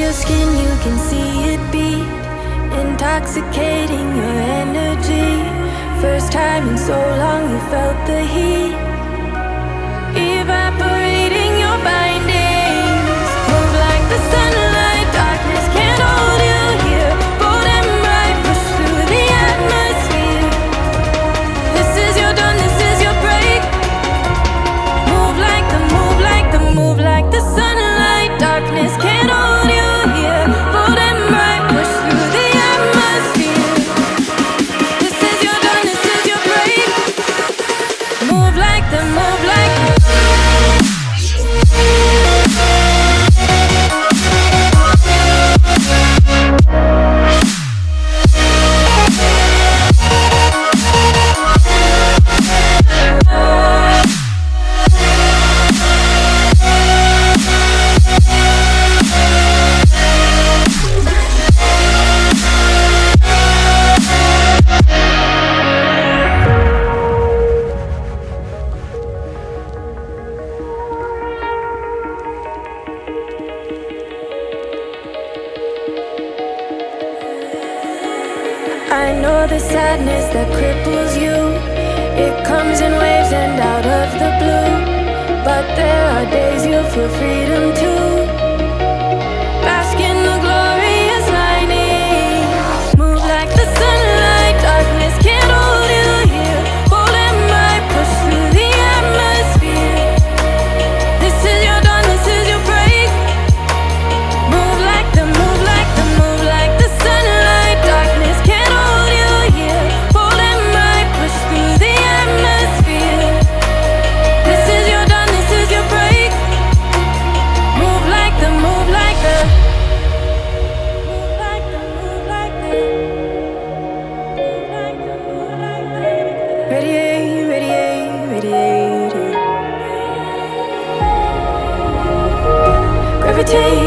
Skin, you can see it beat, intoxicating your energy. First time in so long you felt the heat, evaporating your bindings. Move like the sunlight, darkness can't hold you here. Bold and bright, push through the atmosphere. This is your dawn, this is your break. Move like the, move like the, move like the sunlight, darkness can't hold you. I know the sadness that cripples you. It comes in waves and out of the blue. But there are days you feel freedom too. Bask in the glorious lightning. Move like the sunlight, darkness can't hold you here. Bold and bright, push through the atmosphere. This is your dawn, this is your break. Move like the, move like the, move like the sunlight, darkness can't hold you here. Bold and bright, push through the atmosphere. This is your dawn, this is your break. Move like the, move like the, move like the, move like the, move like the, move like the. Radiate, radiate, radiate. Gravitate.